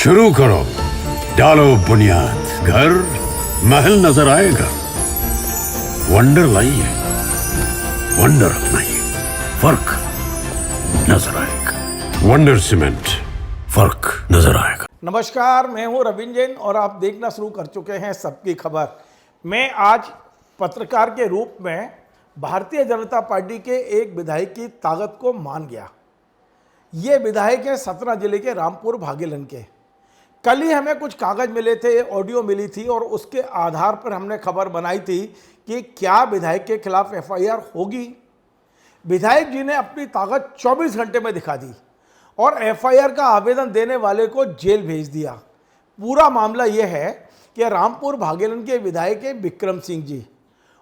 शुरू करो, डालो बुनियाद, घर महल नजर आएगा। वंडर लाइए, वंडर अपनाइए, फर्क नजर आएगा। वंडर सीमेंट, फर्क नजर आएगा। नमस्कार, मैं हूं रविंद्र जैन और आप देखना शुरू कर चुके हैं सबकी खबर। मैं आज पत्रकार के रूप में भारतीय जनता पार्टी के एक विधायक की ताकत को मान गया। ये विधायक है सतना जिले के रामपुर भागेलन के। कल ही हमें कुछ कागज मिले थे, ऑडियो मिली थी और उसके आधार पर हमने खबर बनाई थी कि क्या विधायक के खिलाफ एफआईआर होगी। विधायक जी ने अपनी ताकत 24 घंटे में दिखा दी और एफआईआर का आवेदन देने वाले को जेल भेज दिया। पूरा मामला यह है कि रामपुर भागेलन के विधायक है विक्रम सिंह जी,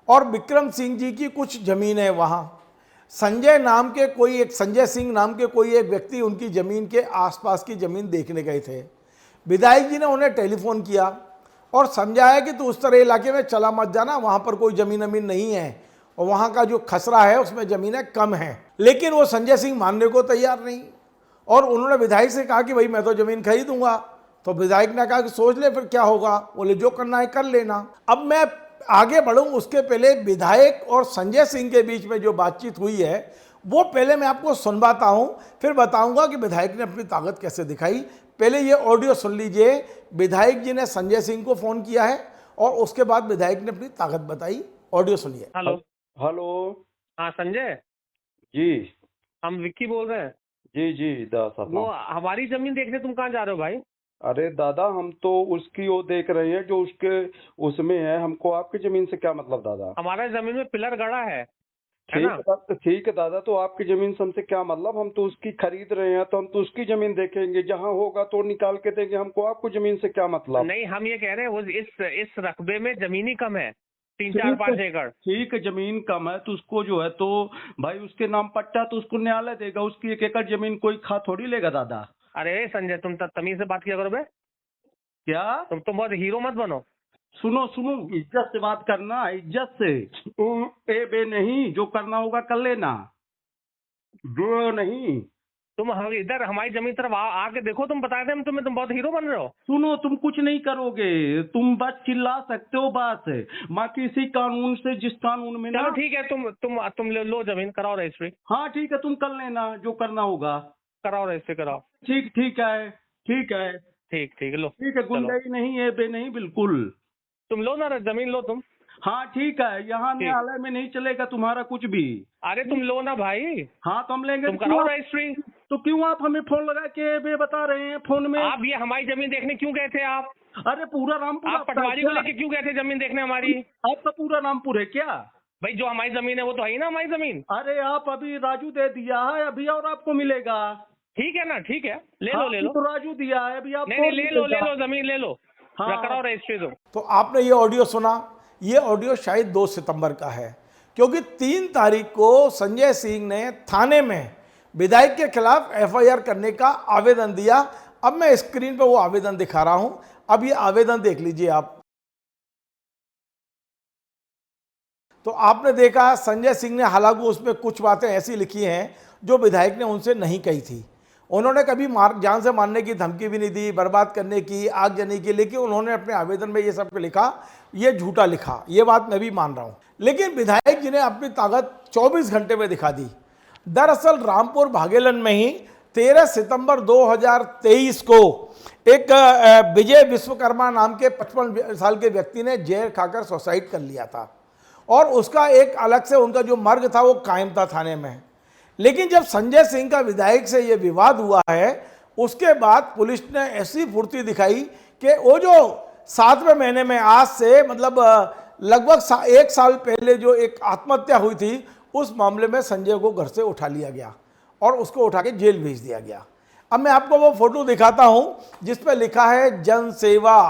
और विक्रम सिंह जी की कुछ ज़मीन है वहाँ। संजय सिंह नाम के कोई एक व्यक्ति उनकी ज़मीन के आसपास की ज़मीन देखने गए थे। विधायक जी ने उन्हें टेलीफोन किया और समझाया कि तू उस तरह इलाके में चला मत जाना, वहाँ पर कोई ज़मीन नहीं है और वहाँ का जो खसरा है उसमें ज़मीनें कम हैं। लेकिन वो संजय सिंह मानने को तैयार नहीं और उन्होंने विधायक से कहा कि भाई मैं तो ज़मीन खरीदूंगा। तो विधायक ने कहा कि सोच ले फिर क्या होगा। बोले जो करना है कर लेना। अब मैं आगे बढ़ूं उसके पहले विधायक और संजय सिंह के बीच में जो बातचीत हुई है वो पहले मैं आपको सुनवाता हूं, फिर बताऊंगा कि विधायक ने अपनी ताकत कैसे दिखाई। पहले ये ऑडियो सुन लीजिए। विधायक जी ने संजय सिंह को फोन किया है और उसके बाद विधायक ने अपनी ताकत बताई। ऑडियो सुनिए। हेलो। हेलो। हाँ संजय, जी हम विक्की बोल रहे हैं। जी दादा वो हमारी जमीन देखने तुम कहाँ जा रहे हो भाई? अरे दादा, हम तो उसकी वो देख रहे हैं जो उसके उसमें है। हमको आपकी जमीन से क्या मतलब दादा? हमारा जमीन में पिलर गड़ा है ना? ठीक है दादा, तो आपकी जमीन से हमसे क्या मतलब? हम तो उसकी खरीद रहे हैं, तो हम तो उसकी जमीन देखेंगे, जहाँ होगा तो निकाल के देंगे। हमको आपको जमीन से क्या मतलब? नहीं, हम ये कह रहे हैं वो इस रकबे में जमीन ही कम है, 3-4-5 एकड़। ठीक है, जमीन कम है तो उसको जो है तो भाई उसके नाम पट्टा तो उसको न्यायालय देगा। उसकी 1 एकड़ जमीन कोई खा थोड़ी लेगा दादा। अरे संजय, तुम तमीज से बात किया करो बे। क्या? तुम बहुत हीरो मत बनो। सुनो, इज्जत से बात करना, इज्जत से। ए बे नहीं, जो करना होगा कर लेना, जो नहीं। तुम इधर हमारी जमीन तरफ आके देखो, तुम बताए थे हम तुम्हें, तुम बहुत हीरो बन रहे हो। सुनो, तुम कुछ नहीं करोगे, तुम बस चिल्ला सकते हो बात है। बाकी इसी कानून से, जिस कानून में चलो ना। ठीक है, तुम लो जमीन, कराओ रजिस्ट्री। हाँ ठीक है, तुम कर लेना जो करना होगा। कराओ रजिस्ट्री, कराओ। ठीक है। ठीक लो। ठीक है, गुंडाई नहीं है बे, नहीं बिल्कुल। तुम लो ना जमीन, लो तुम। हाँ ठीक है, यहाँ न्यायालय में नहीं चलेगा तुम्हारा कुछ भी। अरे तुम लो ना भाई। हाँ तो हम लेंगे। तुम कराओ रजिस्ट्री। तो क्यों आप हमें फोन लगा के बे बता रहे हैं फोन में? आप ये हमारी जमीन देखने क्यों गए थे आप? अरे पूरा रामपुर आप पटवारी को लेके क्यों गए थे जमीन देखने हमारी? आपका पूरा रामपुर है क्या? भाई जो हमारी जमीन है वो तो है ही ना हमारी जमीन। अरे आप अभी राजू दे दिया है, अभी और आपको मिलेगा। ठीक है ना, ठीक है, ले हाँ, लो। तो राजू दिया है, अभी आपको नहीं, ले लो जमीन ले लो। हाँ। कराओ रजिस्ट्री दो। तो आपने ये ऑडियो सुना। ये ऑडियो शायद 2 सितंबर का है, क्योंकि 3 तारीख को संजय सिंह ने थाने में विधायक के खिलाफ एफआईआर करने का आवेदन दिया। अब मैं स्क्रीन पर वो आवेदन दिखा रहा हूं, अब ये आवेदन देख लीजिए आप। तो आपने देखा संजय सिंह ने, हालांकि उसमें कुछ बातें ऐसी लिखी हैं जो विधायक ने उनसे नहीं कही थी। उन्होंने कभी जान से मारने की धमकी भी नहीं दी, बर्बाद करने की, आग जलाने की, लेकिन उन्होंने अपने आवेदन में ये सब लिखा, ये झूठा लिखा। ये बात मैं भी मान रहा हूँ, लेकिन विधायक जी ने अपनी ताकत 24 घंटे में दिखा दी। दरअसल रामपुर भागेलन में ही 13 सितंबर 2023 को एक विजय विश्वकर्मा नाम के 55 साल के व्यक्ति ने जहर खाकर सुसाइड कर लिया था और उसका एक अलग से उनका जो मर्ग था वो कायम था थाने में। लेकिन जब संजय सिंह का विधायक से ये विवाद हुआ है, उसके बाद पुलिस ने ऐसी फुर्ती दिखाई कि वो जो 7वें महीने में, आज से मतलब लगभग 1 साल पहले जो एक आत्महत्या हुई थी, उस मामले में संजय को घर से उठा लिया गया और उसको उठा के जेल भेज दिया गया। अब मैं आपको वो फोटो दिखाता हूं जिस पर लिखा है जन सेवा।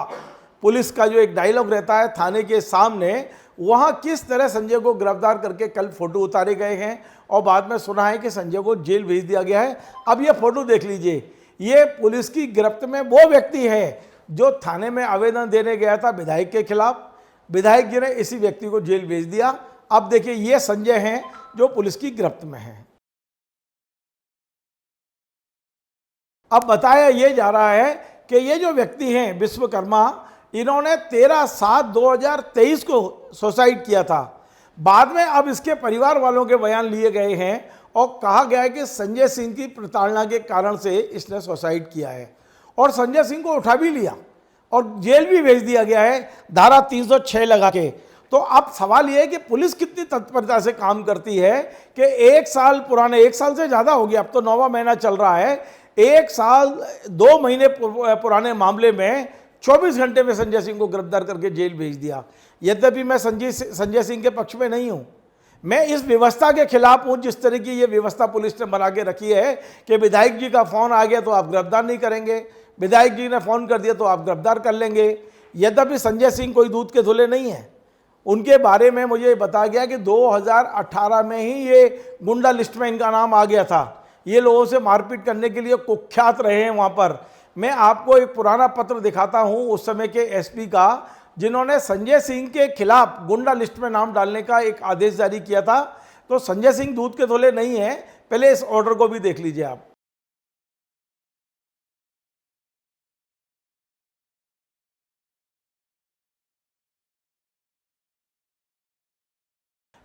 पुलिस का जो एक डायलॉग रहता है थाने के सामने, वहां किस तरह संजय को गिरफ्तार करके कल फोटो उतारे गए हैं और बाद में सुना है कि संजय को जेल भेज दिया गया है। अब ये फोटो देख लीजिए। ये पुलिस की गिरफ्त में वो व्यक्ति है जो थाने में आवेदन देने गया था विधायक के खिलाफ। विधायक जी ने इसी व्यक्ति को जेल भेज दिया। अब देखिए, ये संजय हैं जो पुलिस की गिरफ्त में हैं। अब बताया ये जा रहा है कि ये जो व्यक्ति हैं विश्वकर्मा, इन्होंने 13/7/2023 को सुसाइड किया था। बाद में अब इसके परिवार वालों के बयान लिए गए हैं और कहा गया है कि संजय सिंह की प्रताड़ना के कारण से इसने सुसाइड किया है और संजय सिंह को उठा भी लिया और जेल भी भेज दिया गया है धारा 306 लगा के। तो अब सवाल ये है कि पुलिस कितनी तत्परता से काम करती है कि 1 साल पुराने, 1 साल से ज़्यादा हो गया, अब तो 9वां महीना चल रहा है, 1 साल 2 महीने पुराने मामले में 24 घंटे में संजय सिंह को गिरफ्तार करके जेल भेज दिया। यद्यपि मैं संजय सिंह के पक्ष में नहीं हूँ, मैं इस व्यवस्था के खिलाफ हूँ जिस तरह की ये व्यवस्था पुलिस ने बना के रखी है कि विधायक जी का फ़ोन आ गया तो आप गिरफ्तार नहीं करेंगे, विधायक जी ने फ़ोन कर दिया तो आप गिरफ्तार कर लेंगे। यद्यपि संजय सिंह कोई दूध के धुले नहीं है, उनके बारे में मुझे बताया गया कि 2018 में ही ये गुंडा लिस्ट में इनका नाम आ गया था, ये लोगों से मारपीट करने के लिए कुख्यात रहे हैं वहाँ पर। मैं आपको एक पुराना पत्र दिखाता हूँ उस समय के एसपी का, जिन्होंने संजय सिंह के खिलाफ गुंडा लिस्ट में नाम डालने का एक आदेश जारी किया था। तो संजय सिंह दूध के धुले नहीं है, पहले इस ऑर्डर को भी देख लीजिए आप।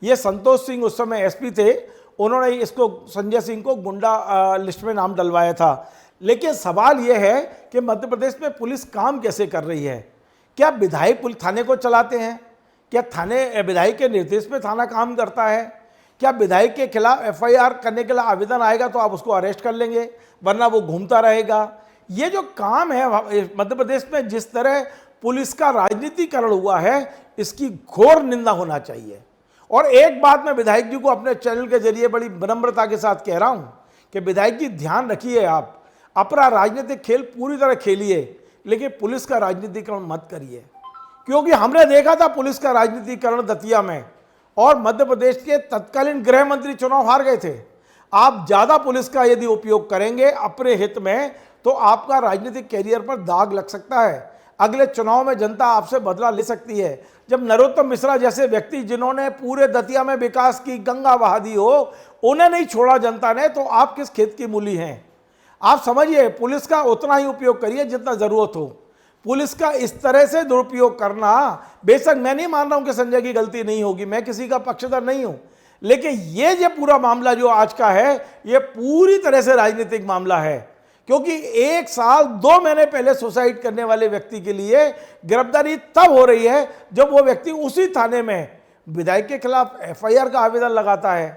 ये संतोष सिंह उस समय एसपी थे, उन्होंने इसको संजय सिंह को गुंडा लिस्ट में नाम डलवाया था। लेकिन सवाल यह है कि मध्य प्रदेश में पुलिस काम कैसे कर रही है? क्या विधायक पुलिस थाने को चलाते हैं? क्या थाने विधायक के निर्देश पे थाना काम करता है? क्या विधायक के खिलाफ एफआईआर करने के लिए आवेदन आएगा तो आप उसको अरेस्ट कर लेंगे, वरना वो घूमता रहेगा? ये जो काम है मध्य प्रदेश में, जिस तरह पुलिस का राजनीतिकरण हुआ है, इसकी घोर निंदा होना चाहिए। और एक बात मैं विधायक जी को अपने चैनल के जरिए बड़ी विनम्रता के साथ कह रहा हूं कि विधायक जी ध्यान रखिए, आप अपना राजनीतिक खेल पूरी तरह खेलिए, लेकिन पुलिस का राजनीतिकरण मत करिए। क्योंकि हमने देखा था पुलिस का राजनीतिकरण दतिया में, और मध्य प्रदेश के तत्कालीन गृह मंत्री चुनाव हार गए थे। आप ज़्यादा पुलिस का यदि उपयोग करेंगे अपने हित में, तो आपका राजनीतिक कैरियर पर दाग लग सकता है। अगले चुनाव में जनता आपसे बदला ले सकती है। जब नरोत्तम मिश्रा जैसे व्यक्ति, जिन्होंने पूरे दतिया में विकास की गंगा बहा दी हो, उन्हें नहीं छोड़ा जनता ने, तो आप किस खेत की मूली हैं? आप समझिए, पुलिस का उतना ही उपयोग करिए जितना ज़रूरत हो। पुलिस का इस तरह से दुरुपयोग करना, बेशक मैं नहीं मान रहा हूं कि संजय की गलती नहीं होगी, मैं किसी का पक्षधर नहीं हूं, लेकिन ये जो पूरा मामला जो आज का है, ये पूरी तरह से राजनीतिक मामला है। क्योंकि 1 साल 2 महीने पहले सुसाइड करने वाले व्यक्ति के लिए गिरफ्तारी तब हो रही है जब वो व्यक्ति उसी थाने में विधायक के खिलाफ एफआईआर का आवेदन लगाता है।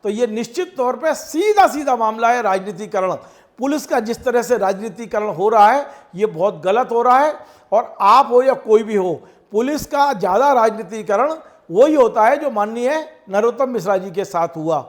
तो ये निश्चित तौर पे सीधा सीधा मामला है राजनीतिकरण। पुलिस का जिस तरह से राजनीतिकरण हो रहा है, ये बहुत गलत हो रहा है। और आप हो या कोई भी हो, पुलिस का ज़्यादा राजनीतिकरण वही होता है जो माननीय नरोत्तम मिश्रा जी के साथ हुआ।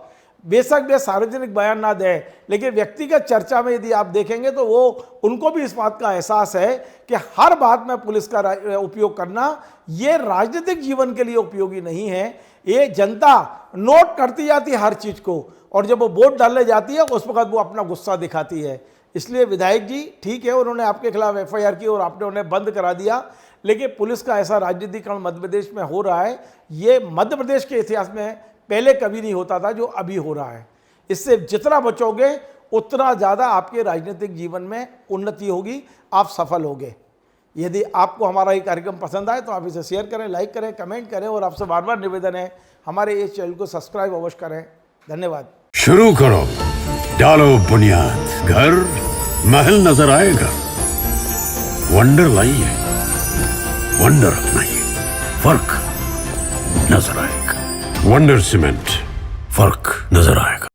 बेशक वे सार्वजनिक बयान ना दें, लेकिन व्यक्तिगत चर्चा में यदि आप देखेंगे तो वो उनको भी इस बात का एहसास है कि हर बात में पुलिस का उपयोग करना ये राजनीतिक जीवन के लिए उपयोगी नहीं है। ये जनता नोट करती जाती है हर चीज़ को, और जब वो वोट डालने जाती है उस वक्त वो अपना गुस्सा दिखाती है। इसलिए विधायक जी, ठीक है, उन्होंने आपके खिलाफ एफआईआर की और आपने उन्हें बंद करा दिया, लेकिन पुलिस का ऐसा राजनीतिकरण मध्य प्रदेश में हो रहा है, ये मध्य प्रदेश के इतिहास में पहले कभी नहीं होता था जो अभी हो रहा है। इससे जितना बचोगे उतना ज़्यादा आपके राजनीतिक जीवन में उन्नति होगी, आप सफल होंगे। यदि आपको हमारा ये कार्यक्रम पसंद आए तो आप इसे शेयर करें, लाइक करें, कमेंट करें, और आपसे बार बार निवेदन है हमारे इस चैनल को सब्सक्राइब अवश्य करें। धन्यवाद। शुरू करो, डालो बुनियाद, घर महल नजर आएगा। वंडर लाइए, वंडर अपनाइए, फर्क नजर आएगा। वंडर सीमेंट, फर्क नजर आएगा।